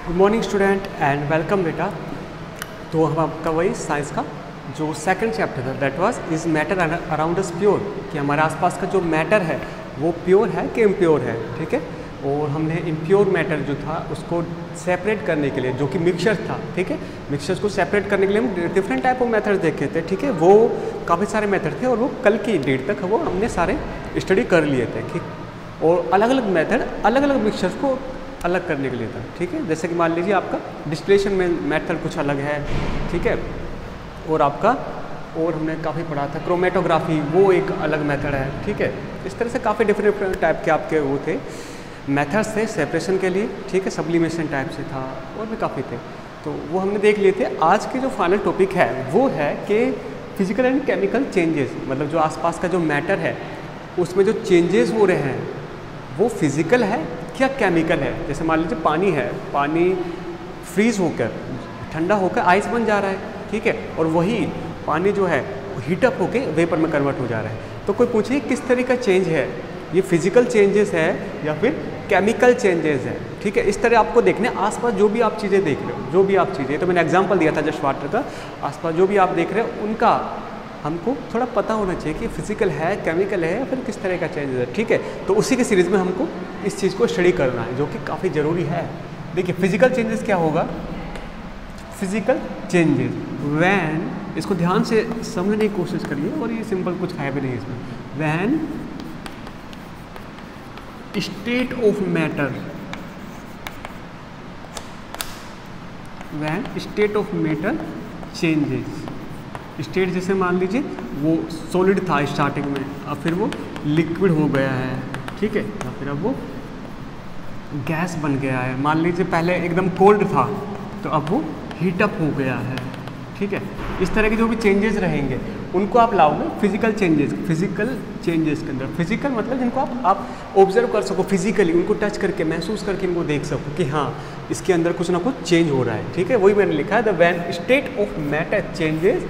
Good morning student and welcome बेटा। तो हम आपका वही साइंस का जो सेकंड चैप्टर था that was is matter around us pure, कि हमारे आसपास का जो मैटर है वो प्योर है कि इम्प्योर है। ठीक है, और हमने इम्प्योर मैटर जो था उसको सेपरेट करने के लिए, जो कि मिक्सचर था, ठीक है, मिक्सचर्स को सेपरेट करने के लिए हम डिफरेंट टाइप ऑफ मेथड्स देखे थे। ठीक है, वो काफ़ी सारे मेथड थे और वो कल की डेट तक वो हमने सारे स्टडी कर लिए थे। ठीक, और अलग अलग मेथड अलग अलग मिक्सचर्स को अलग करने के लिए था। ठीक है, जैसे कि मान लीजिए आपका डिस्टिलेशन में मेथड कुछ अलग है। ठीक है, और आपका और हमने काफ़ी पढ़ा था क्रोमेटोग्राफी, वो एक अलग मेथड है। ठीक है, इस तरह से काफ़ी डिफरेंट टाइप के आपके वो थे मेथड्स थे सेपरेशन के लिए। ठीक है, सब्लिमेशन टाइप से था और भी काफ़ी थे, तो वो हमने देख लिए थे। आज के जो फाइनल टॉपिक है वो है कि फिजिकल एंड केमिकल चेंजेस, मतलब जो आसपास का जो मैटर है उसमें जो चेंजेस हो रहे हैं वो फिजिकल है क्या केमिकल है। जैसे मान लीजिए पानी है, पानी फ्रीज होकर ठंडा होकर आइस बन जा रहा है। ठीक है, और वही पानी जो है हीटअप होकर वेपर में कन्वर्ट हो जा रहा है। तो कोई पूछे किस तरह का चेंज है, ये फिजिकल चेंजेस है या फिर केमिकल चेंजेस है। ठीक है, इस तरह आपको देखने आसपास जो भी आप चीज़ें देख रहे हो, जो भी आप चीज़ें, तो मैंने एग्जांपल दिया था जस्ट वाटर का, आसपास जो भी आप देख रहे हो उनका हमको थोड़ा पता होना चाहिए कि फिजिकल है, केमिकल है या फिर किस तरह का चेंजेस है। ठीक है, तो उसी के सीरीज़ में हमको इस चीज़ को स्टडी करना है जो कि काफ़ी ज़रूरी है। देखिए फिजिकल चेंजेस क्या होगा, फिजिकल चेंजेस वैन, इसको ध्यान से समझने की कोशिश करिए और ये सिंपल कुछ है भी नहीं इसमें। When state of matter, when state of matter changes, state जैसे मान लीजिए वो सॉलिड था स्टार्टिंग में, अब फिर वो लिक्विड हो गया है। ठीक है, या फिर अब वो गैस बन गया है। मान लीजिए पहले एकदम कोल्ड था तो अब वो हीटअप हो गया है। ठीक है, इस तरह के जो भी चेंजेस रहेंगे उनको आप लाओगे फिजिकल चेंजेस, फिजिकल चेंजेस के अंदर। फिजिकल मतलब जिनको आप ऑब्जर्व कर सको फिजिकली, उनको टच करके महसूस करके इनको देख सको कि हाँ इसके अंदर कुछ ना कुछ चेंज हो रहा है। ठीक है, वही मैंने लिखा है the when state of matter changes,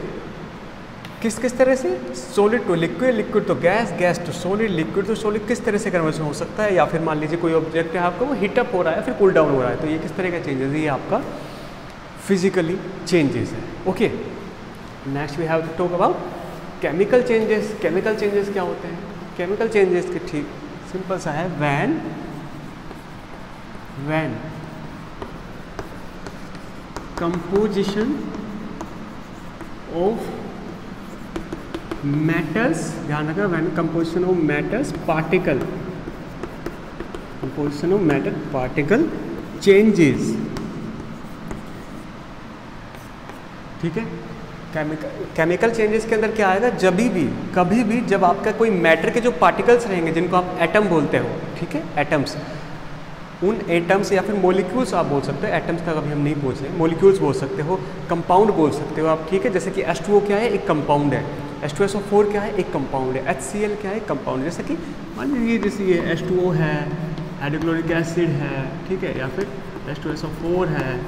किस किस तरह से, solid to liquid, liquid to gas, gas to solid, liquid to solid, किस तरह से कन्वर्जन हो सकता है। या फिर मान लीजिए कोई ऑब्जेक्ट है आपका वो हीटअप हो रहा है फिर कूल डाउन हो रहा है, तो ये किस तरह का चेंजेस है, ये आपका फिजिकली चेंजेस है। Okay, next we have to talk about chemical changes. Chemical changes क्या होते हैं, केमिकल चेंजेस के ठीक सिंपल सा है, वैन कंपोजिशन ऑफ मैटर्स, ध्यान रखना, when composition of matters particle, composition of matter particle changes. ठीक है, केमिकल चेंजेस के अंदर क्या आएगा, कभी भी जब आपका कोई मैटर के जो पार्टिकल्स रहेंगे जिनको आप एटम बोलते हो, ठीक है, एटम्स, उन एटम्स या फिर मॉलिक्यूल्स आप बोल सकते हो, एटम्स तक अभी हम नहीं पहुँचे, मॉलिक्यूल्स बोल सकते हो, कंपाउंड बोल सकते हो आप। ठीक है, जैसे कि H2O क्या है, एक कंपाउंड है, H2SO4 क्या है, एक कंपाउंड है, HCl क्या है, एक कंपाउंड है। जैसे कि मान लीजिए जैसे ये H2O है, हाइड्रोक्लोरिक एसिड है, ठीक है, या फिर H2SO4 है,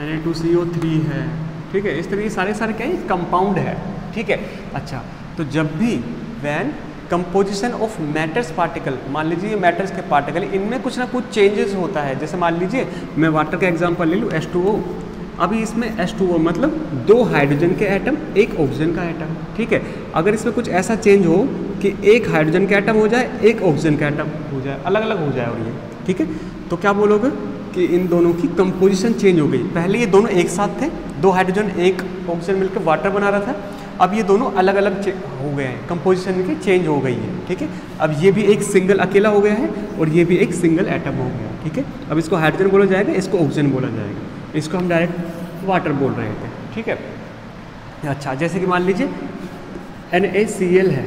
Na2CO3 है। ठीक है, इस तरह ये सारे क्या है, कंपाउंड है। ठीक है, अच्छा, तो जब भी when composition of matters particle, मान लीजिए ये मैटर्स के पार्टिकल, इनमें कुछ ना कुछ चेंजेस होता है। जैसे मान लीजिए मैं वाटर का एग्जांपल ले लूँ, H2O, अभी इसमें H2O मतलब 2 हाइड्रोजन के एटम, एक ऑक्सीजन का एटम। ठीक है, अगर इसमें कुछ ऐसा चेंज हो कि एक हाइड्रोजन का एटम हो जाए, एक ऑक्सीजन का एटम हो जाए, अलग अलग हो जाए, और ये ठीक है, तो क्या बोलोगे कि इन दोनों की कंपोजिशन चेंज हो गई। पहले ये दोनों एक साथ थे, 2 हाइड्रोजन एक ऑक्सीजन मिलकर वाटर बना रहा था, अब ये दोनों अलग अलग हो गए हैं, कंपोजिशन इनकी चेंज हो गई है। ठीक है, अब ये भी एक सिंगल अकेला हो गया है और ये भी एक सिंगल एटम हो गया। ठीक है, अब इसको हाइड्रोजन बोला जाएगा, इसको ऑक्सीजन बोला जाएगा, इसको हम डायरेक्ट वाटर बोल रहे थे। ठीक है, अच्छा, जैसे कि मान लीजिए NaCl है,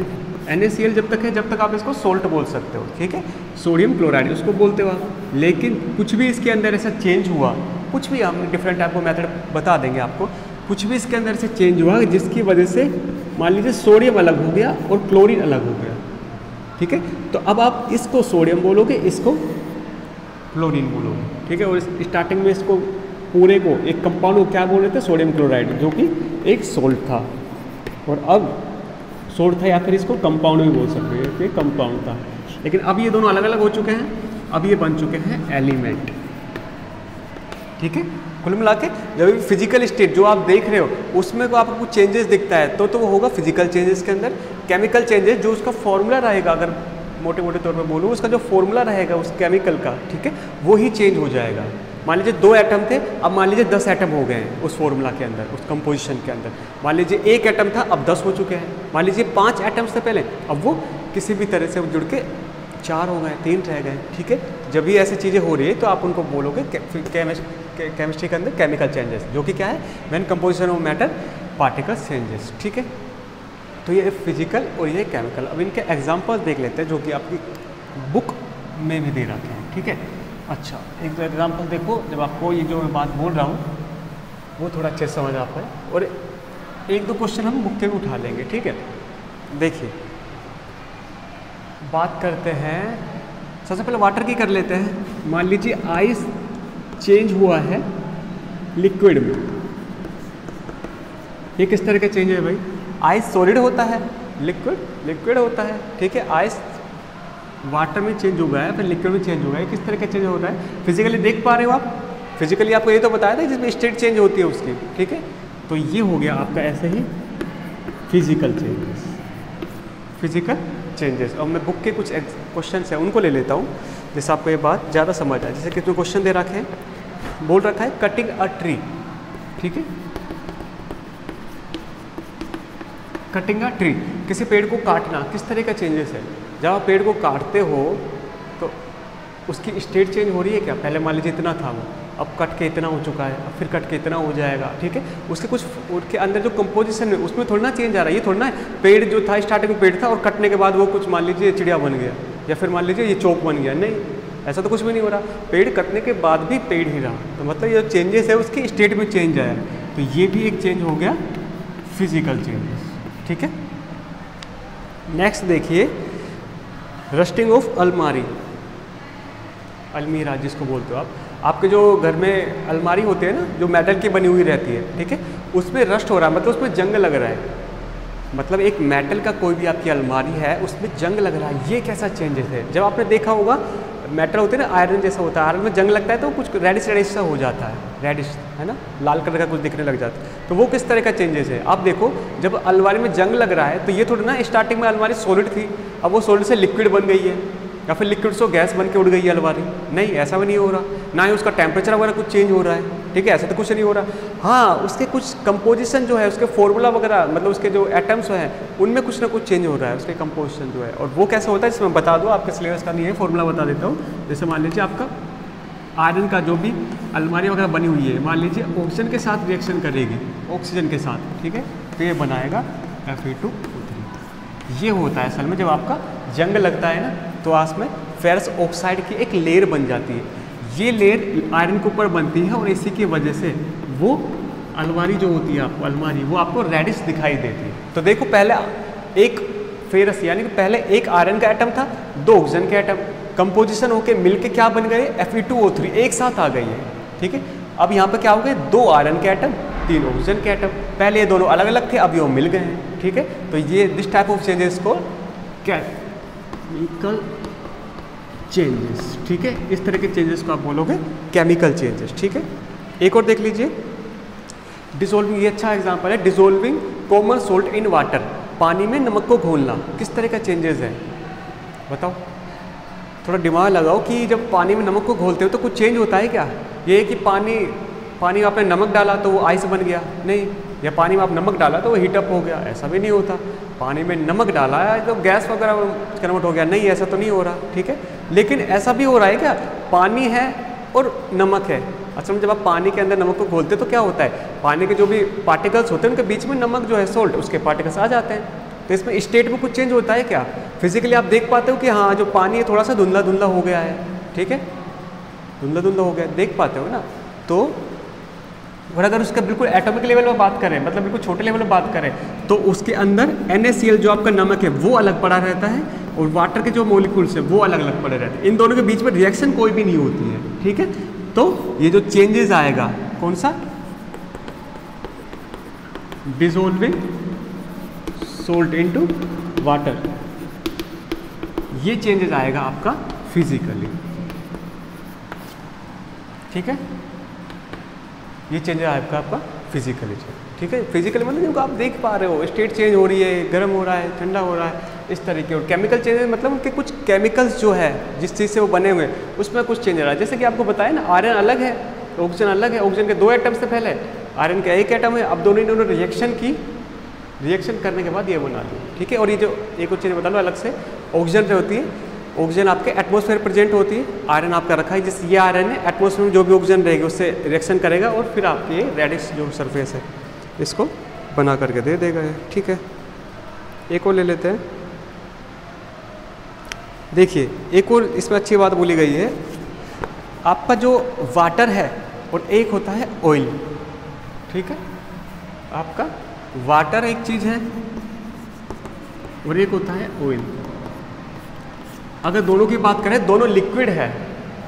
NaCl जब तक आप इसको सोल्ट बोल सकते हो। ठीक है, सोडियम क्लोराइड उसको बोलते हो आप, लेकिन कुछ भी इसके अंदर ऐसा चेंज हुआ, कुछ भी हम डिफरेंट टाइप का मेथड बता देंगे आपको, कुछ भी इसके अंदर से चेंज हुआ जिसकी वजह से मान लीजिए सोडियम अलग हो गया और क्लोरीन अलग हो गया। ठीक है, तो अब आप इसको सोडियम बोलोगे, इसको क्लोरीन बोलोगे। ठीक है, और स्टार्टिंग में इसको पूरे को एक कंपाउंड को क्या बोल रहे थे, सोडियम क्लोराइड, जो कि एक सोल्ट था, और अब सोल्ट था, या फिर इसको कंपाउंड भी बोल सकते हैं, ये कंपाउंड था। लेकिन अब ये दोनों अलग अलग हो चुके हैं, अब ये बन चुके हैं एलिमेंट। ठीक है। कुल मिला के जब भी फिजिकल स्टेट जो आप देख रहे हो उसमें को आपको कुछ चेंजेस दिखता है तो वो होगा फिजिकल चेंजेस के अंदर। केमिकल चेंजेस जो उसका फॉर्मूला रहेगा, अगर मोटे मोटे तौर पे बोलूँ, उसका जो फॉर्मूला रहेगा उस केमिकल का, ठीक है, वो ही चेंज हो जाएगा। मान लीजिए 2 एटम थे, अब मान लीजिए 10 एटम हो गए हैं उस फॉर्मूला के अंदर, उस कंपोजिशन के अंदर। मान लीजिए 1 एटम था, अब 10 हो चुके हैं। मान लीजिए 5 एटम्स थे पहले, अब वो किसी भी तरह से जुड़ के 4 हो गए, 3 रह गए, ठीक है। जब भी ऐसी चीज़ें हो रही है तो आप उनको बोलोगे केमिस्ट्री के अंदर केमिकल चेंजेस, जो कि क्या है, when composition of matter particle changes, ठीक है। तो ये फिजिकल और ये केमिकल। अब इनके एग्जांपल्स देख लेते हैं जो कि आपकी बुक में भी दे रखे हैं, ठीक है। अच्छा, एक तो एग्जांपल देखो, जब आपको ये जो मैं बात बोल रहा हूँ वो थोड़ा अच्छे से समझ आता है, और 1-2 क्वेश्चन हम बुक के भी उठा लेंगे, ठीक है। देखिए, बात करते हैं, सबसे पहले वाटर की कर लेते हैं। मान लीजिए आइस चेंज हुआ है लिक्विड में, ये किस तरह का चेंज है भाई? आइस सॉलिड होता है, लिक्विड होता है, ठीक है। आइस वाटर में चेंज हो गया है, फिर लिक्विड में चेंज हो गया है, किस तरह का चेंज हो रहा है? फिजिकली देख पा रहे हो आप? फिजिकली आपको ये तो बताया था जिसमें स्टेट चेंज होती है उसकी, ठीक है। तो ये हो गया आपका ऐसे ही फिजिकल चेंजेस। और मैं बुक के कुछ क्वेश्चन हैं उनको ले लेता हूँ, जिससे आपको ये बात ज़्यादा समझ आए। जैसे कि जो क्वेश्चन दे रखे हैं, बोल रखा है कटिंग अ ट्री, ठीक है। कटिंग अ ट्री, किसी पेड़ को काटना, किस तरह का चेंजेस है? जब आप पेड़ को काटते हो तो उसकी स्टेट चेंज हो रही है क्या? पहले मान लीजिए इतना था वो, अब कट के इतना हो चुका है, अब फिर कट के इतना हो जाएगा, ठीक है। उसके कुछ उसके अंदर जो कंपोजिशन है उसमें थोड़ा ना चेंज आ रहा है। ये थोड़ा ना पेड़ जो था स्टार्टिंग में पेड़ था और कटने के बाद वो कुछ मान लीजिए चिड़िया बन गया, या फिर मान लीजिए ये चौक बन गया, नहीं, ऐसा तो कुछ भी नहीं हो रहा। पेड़ कटने के बाद भी पेड़ ही रहा, तो मतलब ये चेंजेस है उसकी स्टेट में चेंज आया, तो ये भी एक चेंज हो गया, फिजिकल चेंजेस, ठीक है। नेक्स्ट देखिए, रस्टिंग ऑफ अलमारी, अलमीरा जिसको बोलते हो आप। आपके जो घर में अलमारी होते हैं ना, जो मेटल की बनी हुई रहती है, ठीक है, उसमें रस्ट हो रहा है, मतलब उसमें जंग लग रहा है। मतलब एक मेटल का कोई भी आपकी अलमारी है उसमें जंग लग रहा है, ये कैसा चेंजेस है? जब आपने देखा होगा मेटल होते हैं ना, आयरन जैसा होता है, आयरन में जंग लगता है तो कुछ रेडिश सा हो जाता है, रेडिश है ना, लाल कलर का कुछ दिखने लग जाता है। तो वो किस तरह का चेंजेस है? आप देखो, जब अलमारी में जंग लग रहा है तो ये थोड़ा ना स्टार्टिंग में अलमारी सॉलिड थी, अब वो सॉलिड से लिक्विड बन गई है, या फिर लिक्विड से गैस बन के उड़ गई है अलमारी, नहीं, ऐसा भी नहीं हो रहा। ना ही उसका टेम्परेचर वगैरह कुछ चेंज हो रहा है, ठीक है, ऐसा तो कुछ नहीं हो रहा। हाँ, उसके कुछ कंपोजिशन जो है, उसके फॉर्मूला वगैरह, मतलब उसके जो एटम्स हैं उनमें कुछ ना कुछ चेंज हो रहा है, उसके कंपोजिशन जो है। और वो कैसे होता है जिसमें बता दो, आपके सिलेबस का नहीं है, फॉर्मूला बता देता हूँ। जैसे मान लीजिए आपका आयरन का जो भी अलमारी वगैरह बनी हुई है, मान लीजिए ऑक्सीजन के साथ रिएक्शन करेगी, ऑक्सीजन के साथ, ठीक है, तो ये बनाएगा Fe2O3। ये होता है असल में जब आपका जंग लगता है ना, तो आज में फेरस ऑक्साइड की एक लेयर बन जाती है। ये लेयर आयरन के ऊपर बनती है और इसी की वजह से वो अलमारी जो होती है आपको, अलमारी वो आपको रेडिश दिखाई देती है। तो देखो, पहले एक फेरस यानी कि पहले एक आयरन का एटम था, 2 ऑक्सीजन के एटम कंपोजिशन होके मिलके क्या बन गए? Fe2O3 एक साथ आ गई है, ठीक है। अब यहाँ पे क्या हो गए? 2 आयरन के एटम, 3 ऑक्सीजन के एटम। पहले ये दोनों अलग अलग थे, अब ये मिल गए हैं, ठीक है। तो ये दिस टाइप ऑफ चेंजेस को केमिकल चेंजेस, ठीक है। इस तरह के चेंजेस को आप बोलोगे केमिकल चेंजेस, ठीक है। एक और देख लीजिए, डिसोल्विंग, ये अच्छा एग्जांपल है, डिसोल्विंग कॉमन सोल्ट इन वाटर, पानी में नमक को घोलना, किस तरह का चेंजेस है बताओ? थोड़ा दिमाग लगाओ कि जब पानी में नमक को घोलते हो तो कुछ चेंज होता है क्या? ये है कि पानी में आपने नमक डाला तो वो आइस बन गया, नहीं, या पानी में आप नमक डाला तो वो हीटअप हो गया, ऐसा भी नहीं होता। पानी में नमक डाला है तो गैस वगैरह कन्वर्ट हो गया, नहीं, ऐसा तो नहीं हो रहा, ठीक है। लेकिन ऐसा भी हो रहा है क्या? पानी है और नमक है, असल में जब आप पानी के अंदर नमक को घोलते तो क्या होता है, पानी के जो भी पार्टिकल्स होते हैं उनके बीच में नमक जो है सोल्ट, उसके पार्टिकल्स आ जाते हैं। तो इसमें स्टेट में कुछ चेंज होता है क्या? फिजिकली आप देख पाते हो कि हाँ, जो पानी है थोड़ा सा धुंधला धुंधला हो गया है, ठीक है, धुंधला धुंधला हो गया, देख पाते हो ना। तो और अगर उसका बिल्कुल एटॉमिक लेवल में बात करें, मतलब बिल्कुल छोटे लेवल में बात करें, तो उसके अंदर NaCl जो आपका नमक है वो अलग पड़ा रहता है, और वाटर के जो मॉलिक्यूल्स है वो अलग अलग पड़े रहते हैं। इन दोनों के बीच में रिएक्शन कोई भी नहीं होती है, ठीक है। तो ये जो चेंजेस आएगा, कौन सा? डिसॉल्विंग सोल्ट इनटू वाटर, ये चेंजेस आएगा आपका फिजिकली, ठीक है। ये चेंज है आपका फिजिकली चेंज, ठीक है। फिजिकली मतलब जिनको आप देख पा रहे हो, स्टेट चेंज हो रही है, गर्म हो रहा है, ठंडा हो रहा है, इस तरीके। और केमिकल चेंजेस मतलब उनके कुछ केमिकल्स जो है जिस चीज़ से वो बने हुए हैं उसमें कुछ चेंज हो रहा है। जैसे कि आपको बताया ना, आयरन अलग है, ऑक्सीजन अलग है। ऑक्सीजन के 2 एटम से पहले आयरन का 1 एटम है। अब दोनों रिएक्शन की, रिएक्शन करने के बाद ये बना ली, ठीक है। और ये जो एक और चीज़ बता लो अलग से, ऑक्सीजन जो होती है, ऑक्सीजन आपके एटमॉस्फेयर प्रेजेंट होती है, आयरन आपका रखा है, जैसे ये आयरन है, एटमॉस्फेयर में जो भी ऑक्सीजन रहेगी उससे रिएक्शन करेगा और फिर आपके ये रेडिश जो सरफेस है इसको बना करके दे देगा, ठीक है। एक और ले लेते हैं। देखिए एक और इसमें अच्छी बात बोली गई है, आपका जो वाटर है और एक होता है ऑयल, ठीक है। आपका वाटर एक चीज़ है और एक होता है ऑयल। अगर दोनों की बात करें, दोनों लिक्विड है,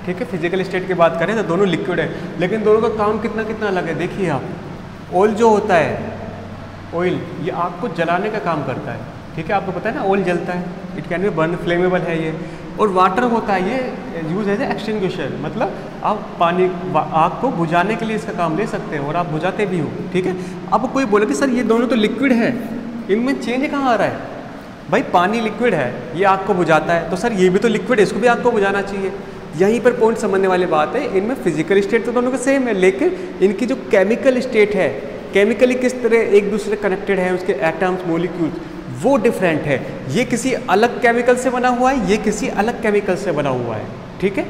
ठीक है। फिजिकल स्टेट की बात करें तो दोनों लिक्विड है, लेकिन दोनों का काम कितना कितना अलग है। देखिए आप, ऑयल जो होता है, ऑयल ये आग को जलाने का काम करता है, ठीक है। आपको पता है ना ऑयल जलता है, it can be burn, flammable है ये। और वाटर होता है, ये यूज एज ए एक्सटिंग्विशर, मतलब आप पानी, आग को बुझाने के लिए इसका काम ले सकते हैं और आप बुझाते भी हो, ठीक है। अब कोई बोले कि सर ये दोनों तो लिक्विड है, इनमें चेंज कहाँ आ रहा है? भाई पानी लिक्विड है, ये आग को बुझाता है, तो सर ये भी तो लिक्विड है, इसको भी आग को बुझाना चाहिए। यहीं पर पॉइंट समझने वाली बात है। इनमें फिजिकल स्टेट तो दोनों के सेम है, लेकिन इनकी जो केमिकल स्टेट है, केमिकली किस तरह एक दूसरे कनेक्टेड है, उसके एटम्स, मॉलिक्यूल्स, वो डिफरेंट है। ये किसी अलग केमिकल से बना हुआ है, ये किसी अलग केमिकल से बना हुआ है, ठीक है।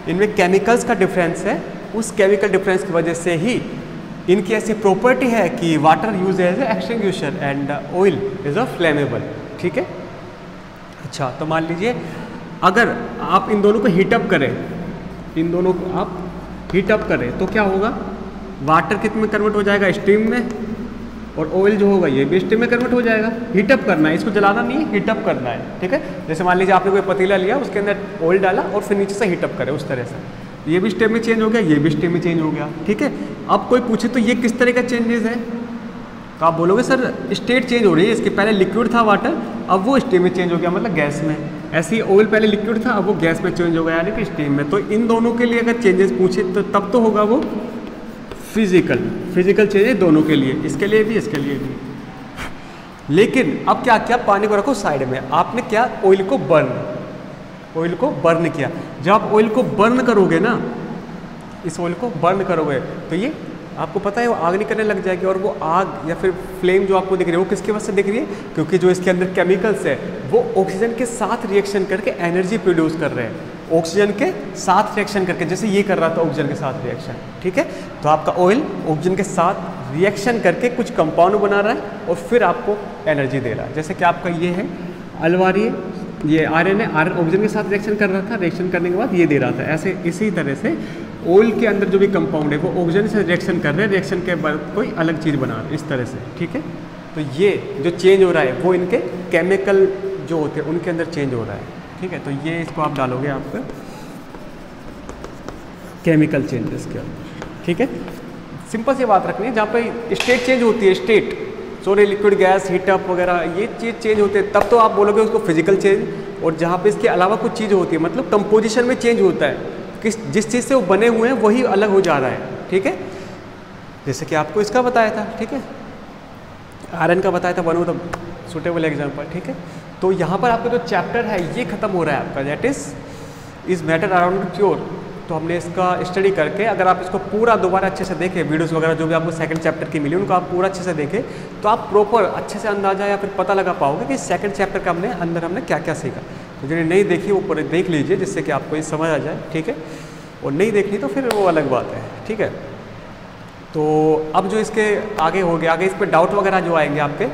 इनमें केमिकल्स का डिफरेंस है, उस केमिकल डिफरेंस की वजह से ही इनकी ऐसी प्रॉपर्टी है कि water use as a extinguisher and oil is a flammable, ठीक है। अच्छा, तो मान लीजिए अगर आप इन दोनों को हीटअप करें, इन दोनों को आप हीटअप करें तो क्या होगा? वाटर कित में कन्वर्ट हो जाएगा? स्टीम में। और ऑयल जो होगा ये भी स्टीम में कन्वर्ट हो जाएगा। हीटअप करना है, इसको जलाना नहीं है, हीटअप करना है, ठीक है। जैसे मान लीजिए आपने कोई पतीला लिया, उसके अंदर ऑयल डाला और फिर नीचे से हीटअप करे, उस तरह से ये भी स्टीम में चेंज हो गया, ये भी स्टीम में चेंज हो गया, ठीक है। अब कोई पूछे तो ये किस तरह का चेंजेस है, तो आप बोलोगे सर स्टेट चेंज हो रही है, इसके पहले लिक्विड था वाटर, अब वो स्टीम में चेंज हो गया, मतलब गैस में। ऐसे ही ऑयल पहले लिक्विड था, अब वो गैस में चेंज हो गया, यानी कि स्टीम में। तो इन दोनों के लिए अगर चेंजेस पूछे तो तब तो होगा वो फिजिकल चेंजेस दोनों के लिए, इसके लिए भी, इसके लिए भी। लेकिन अब क्या किया, पानी को रखो साइड में, आपने क्या, ऑयल को बर्न किया। जब आप ऑयल को बर्न करोगे ना, इस ऑयल को बर्न करोगे तो ये आपको पता है वो आग निकलने लग जाएगी। और वो आग या फिर फ्लेम जो आपको दिख रही है वो किसकी वजह से दिख रही है? क्योंकि जो इसके अंदर केमिकल्स है वो ऑक्सीजन के साथ रिएक्शन करके एनर्जी प्रोड्यूस कर रहे हैं, ऑक्सीजन के साथ रिएक्शन करके, जैसे ये कर रहा था ऑक्सीजन के साथ रिएक्शन, ठीक है। तो आपका ऑयल ऑक्सीजन के साथ रिएक्शन करके कुछ कंपाउंड बना रहा है और फिर आपको एनर्जी दे रहा है। जैसे कि आपका ये है अलवारी, ये आयरन है, आयरन ऑक्सीजन के साथ रिएक्शन कर रहा था, रिएक्शन करने के बाद ये दे रहा था। ऐसे इसी तरह से ऑयल के अंदर जो भी कंपाउंड है वो ऑक्सीजन से रिएक्शन कर रहे हैं, रिएक्शन के बाद कोई अलग चीज़ बना रहे हैं, इस तरह से, ठीक है। तो ये जो चेंज हो रहा है वो इनके केमिकल जो होते हैं उनके अंदर चेंज हो रहा है, ठीक है। तो ये इसको आप डालोगे आपका केमिकल चेंजेस के अंदर, ठीक है। सिंपल सी बात रखनी है, जहाँ पे स्टेट चेंज होती है, state sorry liquid gas heat up वगैरह ये चीज़ चेंज होते हैं, तब तो आप बोलोगे उसको फिजिकल चेंज। और जहाँ पे इसके अलावा कुछ चीज़ होती है, मतलब कंपोजिशन में चेंज होता है, जिस चीज़ से वो बने हुए हैं वही अलग हो जा रहा है, ठीक है। जैसे कि आपको इसका बताया था, ठीक है, आयरन का बताया था, one of the suitable example, ठीक है। तो यहाँ पर आपका जो चैप्टर है ये खत्म हो रहा है आपका, that is matter around pure. तो हमने इसका स्टडी करके, अगर आप इसको पूरा दोबारा अच्छे से देखें, वीडियोस वगैरह जो भी आपको सेकंड चैप्टर की मिली उनको आप पूरा अच्छे से देखें, तो आप प्रॉपर अच्छे से अंदाजा या फिर पता लगा पाओगे कि सेकंड चैप्टर का हमने क्या क्या सीखा। तो जिन्हें नहीं देखी वो पूरे देख लीजिए, जिससे कि आपको ये समझ आ जाए, ठीक है। और नहीं देखनी तो फिर वो अलग बात है, ठीक है। तो अब जो इसके आगे हो गया, आगे इस पर डाउट वगैरह जो आएंगे आपके,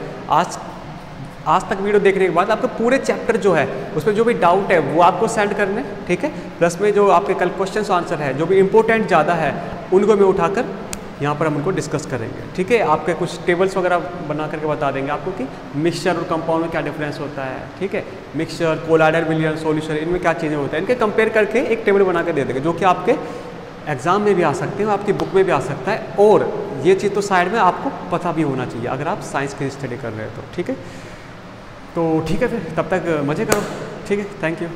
आज तक वीडियो देखने के बाद आपके पूरे चैप्टर जो है उसमें जो भी डाउट है वो आपको सेंड करने, ठीक है। प्लस में जो आपके कल क्वेश्चन आंसर है जो भी इंपॉर्टेंट ज़्यादा है उनको मैं उठाकर यहाँ पर हम उनको डिस्कस करेंगे, ठीक है। आपके कुछ टेबल्स वगैरह बना करके बता देंगे आपको कि मिक्सचर और कंपाउंड में क्या डिफरेंस होता है, ठीक है। मिक्सचर, कोलाइडर, विलियन सॉल्यूशन, इनमें क्या चीज़ें होता है, इनके कंपेयर करके एक टेबल बना के दे देंगे, जो कि आपके एग्जाम में भी आ सकते हैं, आपकी बुक में भी आ सकता है। और ये चीज़ तो साइड में आपको पता भी होना चाहिए अगर आप साइंस की स्टडी कर रहे हो तो, ठीक है। तो ठीक है, फिर तब तक मज़े करो, ठीक है। Thank you.